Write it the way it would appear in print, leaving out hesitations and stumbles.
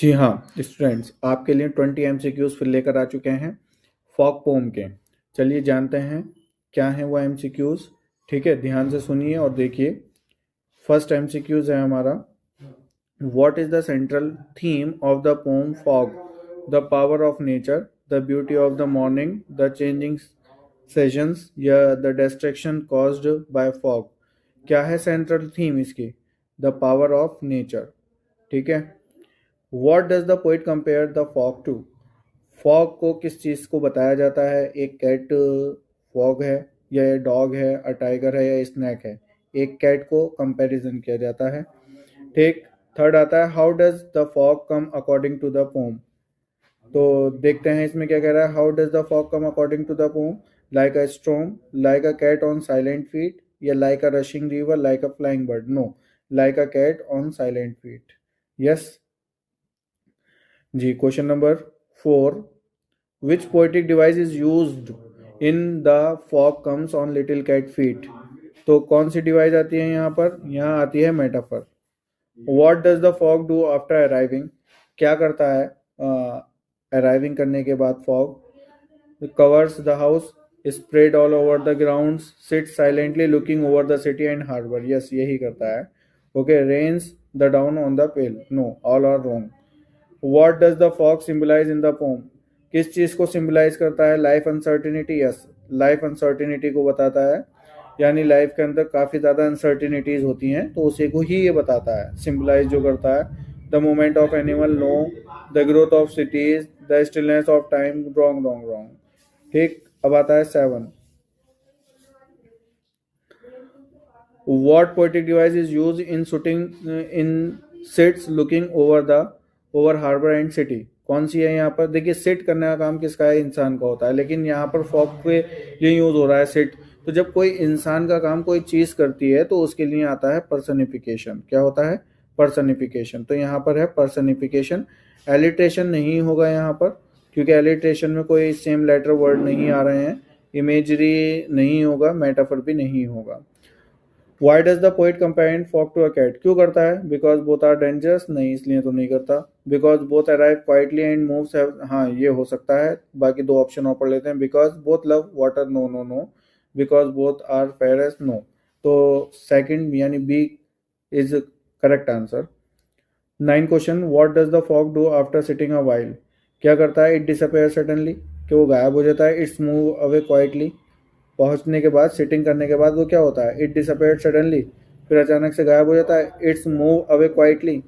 जी हाँ स्टूडेंट्स, आपके लिए 20 एमसीक्यूज फिर लेकर आ चुके हैं फॉग पोम के। चलिए जानते हैं क्या है वो एमसीक्यूज। ठीक है, ध्यान से सुनिए और देखिए। फर्स्ट एमसीक्यूज है हमारा, what is the central theme of the poem fog? The power of nature, the beauty of the morning, the changing seasons या the distraction caused by fog. क्या है सेंट्रल थीम इसकी? The power of nature. ठीक है। What does the poet compare the fog to? Fog को किस चीज़ को बताया जाता है? एक कैट फॉग है, या ये डॉग है, अ टाइगर है, या स्नैक है? एक कैट को कंपैरिजन किया जाता है। ठीक। थर्ड आता है, how does the fog come according to the poem? तो देखते हैं इसमें क्या कह रहा है। How does the fog come according to the poem? Like a storm, like a cat on silent feet, या like a rushing river, like a flying bird? No, like a cat on silent feet. Yes जी। Question number 4, which poetic device is used in the fog comes on little cat feet? तो कौन सी device आती है यहाँ पर? यहाँ आती है metaphor. What does the fog do after arriving? क्या करता है अराइविंग करने के बाद fog? Covers the house, spread all over the ground, sit silently looking over the city and harbour. Yes, यही करता है। Okay, rains the down on the pale? No, all are wrong. What does the fog symbolise in the poem? किस चीज को symbolise करता है? Life uncertainty. Yes, life uncertainty को बताता है। यानी लाइफ के अंदर काफी ज्यादा अनसर्टिनिटीज होती हैं, तो उसी को ही ये बताता है, सिंबलाइज जो करता है। The movement of animal, no. The growth of cities, the stillness of time, wrong wrong wrong. ठीक। अब आता है 7, what poetic device is used in shooting in sits looking over harbor and city? कौन सी है यहाँ पर? देखिए, सिट करने का काम किसका है? इंसान का होता है, लेकिन यहाँ पर फॉग के लिए यूज हो रहा है सिट। तो जब कोई इंसान का काम कोई चीज करती है तो उसके लिए आता है पर्सनिफिकेशन। क्या होता है? पर्सनिफिकेशन। तो यहाँ पर है पर्सनिफिकेशन। एलिट्रेशन नहीं होगा यहाँ पर, क्योंकि एलिट्रेशन में कोई सेम लेटर वर्ड नहीं आ रहे हैं। इमेजरी नहीं होगा, मेटाफर भी नहीं होगा। Why does the poet compare fog to a cat? क्यों करता है? Because both are dangerous? नहीं, इसलिए तो नहीं करता। Because both arrive quietly and moves, हाँ ये हो सकता है। बाकी दो ऑप्शन और पढ़ लेते हैं। Because both love water? No no no. Because both are fairest? No. तो सेकंड यानी B is correct answer. 9 question, what does the fog do after sitting a while? क्या करता है? इट डिसअपेयर सडनली, कि वो गायब हो जाता है। इट्स मूव अवे क्वाइटली, पहुंचने के बाद, सिटिंग करने के बाद वो क्या होता है? इट डिसअपेयर्ड सडनली, फिर अचानक से गायब हो जाता है। It's move away quietly,